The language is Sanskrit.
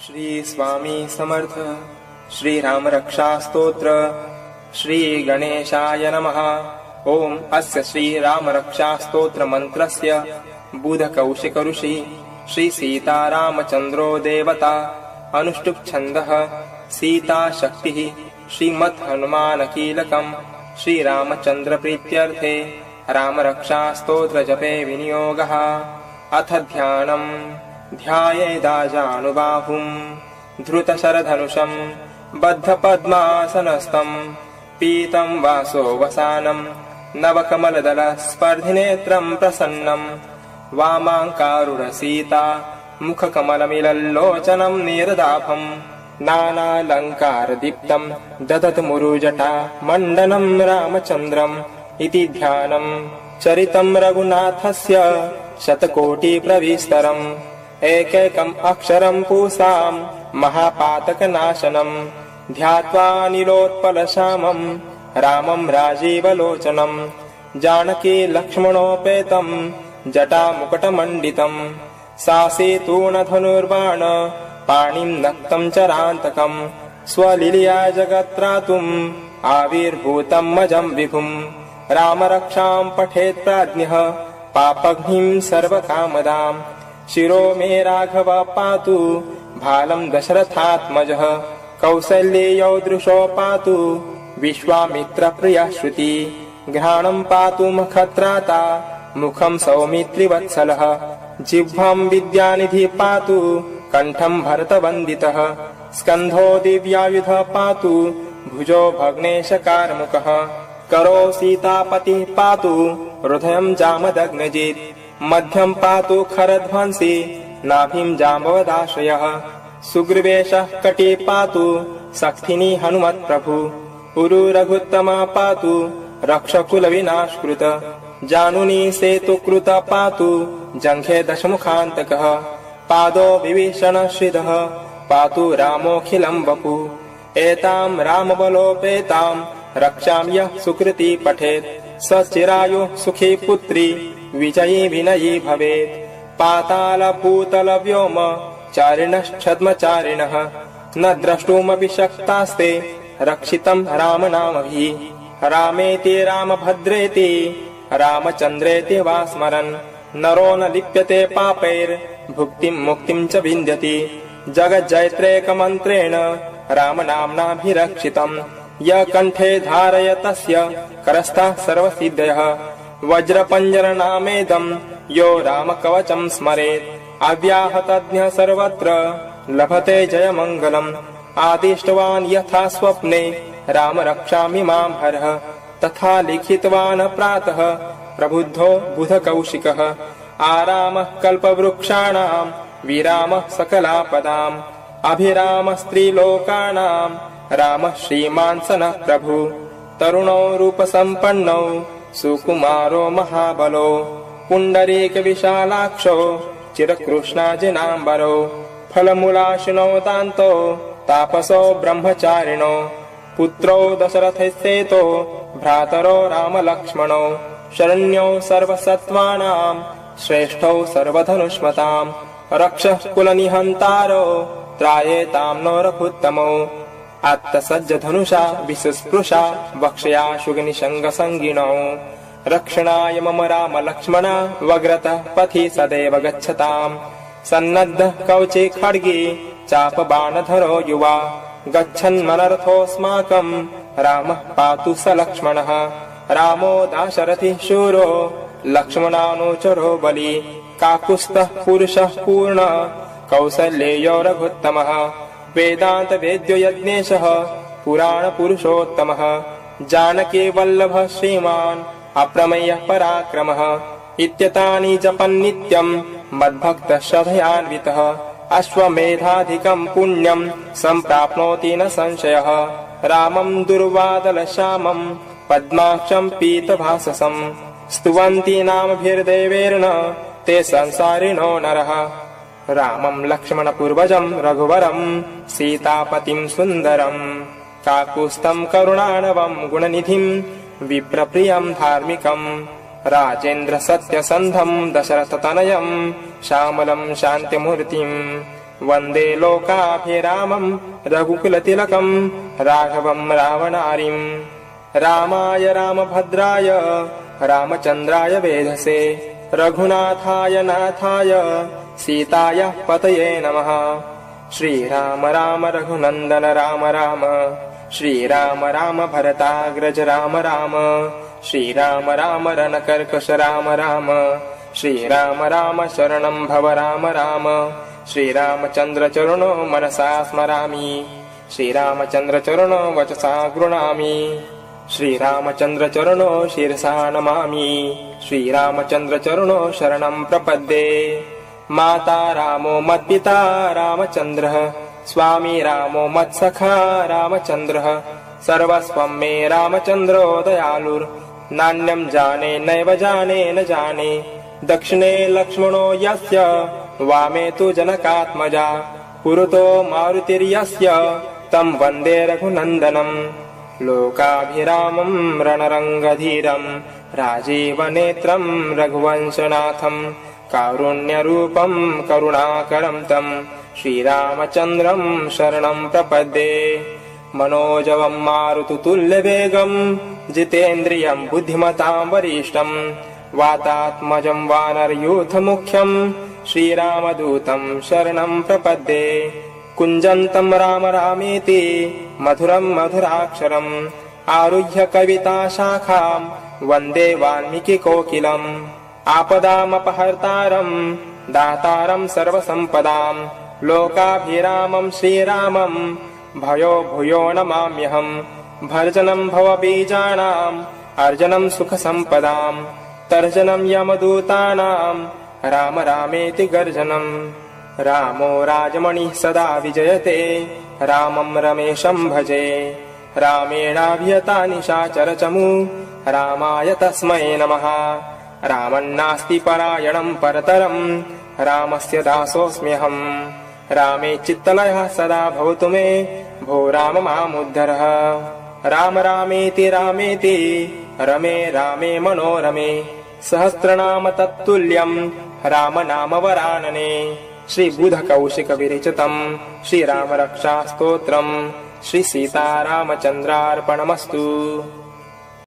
श्री स्वामी समर्थ श्री राम रक्षा स्तोत्र श्री गणेशाय नमः। ओम अस्य श्री राम रक्षा स्तोत्र मंत्रस्य बुधकौशिक ऋषि श्री सीतारामचंद्रो देवता अनुष्टुप् छन्दः सीता शक्तिः श्रीमत् हनुमान कीलकम् श्री रामचंद्र प्रीत्यर्थे राम रक्षा स्तोत्र जपे विनियोगः। अथ ध्यानम् ध्यायेदाजानुबाहुम् धृतशरधनुषम् बद्धपद्मासनस्थम् पीतं वासो वसानम् नवकमलदलस्पर्धिनेत्रम् प्रसन्नम् वामाङ्कारुणसीता मुखकमलमिलल्लोचनम् नीरदाभम् नानालङ्कारदीप्तम् ददतमुरुजटा मण्डनम् रामचन्द्रम् इति ध्यानम् चरितम् रघुनाथस्य शतकोटिप्रविस्तरम् एकैकम् अक्षरम् पूसाम् महापातकनाशनम् ध्यात्वा नीलोत्पलश्यामम् रामम् राजीवलोचनम् जानकी लक्ष्मणोपेतम् जटामुकुटमण्डितम् सासेतूणधनुर्बाण पाणिम् नक्तम् चरान्तकम् स्वलीलया जगत्त्रातुम् आविर्भूतम् मजम् विभुम् रामरक्षाम् पठेत् प्राज्ञः पापघ्निम् सर्वकामदाम् शिरो मे राघव पातु भालम् दशरथात्मजः कौसल्येयो दृशो पातु विश्वामित्र प्रिया श्रुति घ्राणम् पातु मखत्राता मुखम् सौमित्रिवत्सलः जिह्वाम् विद्यानिधि पातु कण्ठम् भरतवन्दितः स्कन्धो दिव्यायुध पातु भुजो भग्नेशकारमुकः करो सीतापतिः पातु हृदयम् जामदग्नजित् मध्यम् पातु खरध्वंसी नाभिम् जाम्बवदाश्रयः सुग्रीवेशः कटी पातु सक्थिनी हनुमत्प्रभु उरु रघुत्तमा पातु रक्षकुलविनाशकृत जानुनी सेतुकृत पातु जङ्घे दशमुखान्तकः पादो विभीषणश्रिदः पातु रामोऽखिलम् वपु एताम् रामबलोपेताम् रक्षाम् यः सुकृती पठेत् स चिरायुः सुखी पुत्री विजयी विनयी भवेत् पातालभूतलव्योम चारिणश्छद्मचारिणः न द्रष्टुमपि शक्तास्ते रक्षितम् रामनामभिः रामेति रामभद्रेति रामचन्द्रेति वा स्मरन् नरो न लिप्यते पापैर्भुक्तिम् मुक्तिम् च विन्द्यति जगज्जयत्रेकमन्त्रेण रामनाम्नाभिरक्षितम् य कण्ठे धारय तस्य करस्थः सर्वसिद्धयः वज्रपञ्जरनामेदम् यो रामकवचम् स्मरेत् अव्याहतज्ञः सर्वत्र लभते जयमङ्गलम् आदिष्टवान् यथा स्वप्ने राम रक्षामि माम् हरः तथा लिखितवान् प्रातः प्रबुद्धो बुधकौशिकः आरामः कल्पवृक्षाणाम् विरामः सकलापदाम् अभिरामः स्त्रीलोकानाम् रामः श्रीमान् सनः प्रभु तरुणो रूपसम्पन्नो सुकुमारो महाबलो पुण्डरीकविशालाक्षो चिरकृष्णाजिनाम्बरो फलमूलाशिनो दान्तो तापसो ब्रह्मचारिणो पुत्रो दशरथस्येतो भ्रातरो रामलक्ष्मणो शरण्यो सर्वसत्त्वानाम् श्रेष्ठौ सर्वधनुष्मताम् रक्षः कुलनिहन्तारो त्रायेताम् नो रघुत्तमो आत्तसज्जधनुषा विसस्पृशा वक्षया शुगनिशङ्गसङ्गिणौ रक्षणाय मम राम लक्ष्मणा वग्रतः पथि सदैव गच्छताम् सन्नद्धः कवचे खड्गे चापबाणधरो युवा गच्छन्मनरथोऽस्माकम् रामः पातु स लक्ष्मणः रामो दाशरथिः शूरो लक्ष्मणानुचरो बली काकुत्स्थः पुरुषः पूर्ण कौसल्येयो रघुत्तमः वेदान्तवेद्यो यज्ञेशः पुराणपुरुषोत्तमः जानकी वल्लभः श्रीमान् अप्रमेयः पराक्रमः इत्येतानि जपन्नित्यम् मद्भक्तः श्रद्धयान्वितः अश्वमेधाधिकम् पुण्यम् सम्प्राप्नोति न संशयः रामम् दुर्वादलश्यामम् पद्माक्षम् पीतभाससम् स्तुवन्ति नामभिर्देवेर्न ते संसारिणो नरः रामम् लक्ष्मणपूर्वजम् रघुवरम् सीतापतिम् सुन्दरम् काकुत्स्थम् करुणानवम् गुणनिधिम् विप्रप्रियम् धार्मिकम् राजेन्द्र सत्यसन्धम् दशरथतनयम् श्यामलम् शान्तिमूर्तिम् वन्दे लोकाभिरामं रघुकुलतिलकं राघवं रावणारिं। रामाय रामभद्राय रामचन्द्राय वेधसे रघुनाथाय नाथाय सीतायाः पतये नमः। श्रीराम राम रघुनन्दन राम राम श्रीराम राम भरताग्रज राम राम श्रीराम राम रणकर्कश राम राम श्रीराम राम शरणं भव राम राम। श्रीरामचन्द्र चरणो मनसा स्मरामि श्रीरामचन्द्र चरणो वचसा गृह्णामि श्रीरामचन्द्र चरणो शिरसा नमामि श्रीरामचन्द्र चरणो शरणं प्रपद्ये। माता रामो मत्पिता रामचन्द्रः स्वामी रामो मत्सखा रामचन्द्रः सर्वस्वं मे रामचन्द्रो दयालुर् नान्यं जाने नैव जाने न जाने। दक्षिणे लक्ष्मणो यस्य वामे तु जनकात्मजा पुरतो मारुतिर्यस्य तं वन्दे रघुनन्दनम्। लोकाभिरामं रणरङ्गधीरं राजीवनेत्रं रघुवंशनाथं कारुण्यरूपं करुणाकरं तं श्रीरामचन्द्रं शरणं प्रपद्ये। मनोजवं मारुततुल्यवेगं जितेन्द्रियं बुद्धिमतां वरिष्ठं वातात्मजं वानरयूथमुख्यं श्रीरामदूतं शरणं प्रपद्ये। कुञ्जन्तं राम रामेति मधुरं मधुराक्षरम् आरुह्य कविताशाखां वन्दे वाल्मीकिकोकिलम्। आपदामपहर्तारं दातारं सर्वसम्पदां लोकाभिरामं श्रीरामं भयो भूयो नमाम्यहम्। भर्जनं भवबीजानाम् अर्जनं सुखसम्पदां तर्जनं यमदूतानां राम रामेति गर्जनम्। रामो राजमणिः सदा विजयते रामं रमेशं भजे रामेणाभिहता निशाचरचमू रामाय तस्मै नमः। रामन्नास्ति परायणं परतरं रामस्य दासोऽस्म्यहम्। रामे चित्तलयः सदा भवतु मे भो राम मामुद्धरः। राम रामेति रामेति रमे रामे मनोरमे सहस्रनाम तत्तुल्यं राम नाम वरानने। श्रीबुधकौशिकविरचितं श्रीरामरक्षास्तोत्रम् श्रीसीतारामचन्द्रार्पणमस्तु।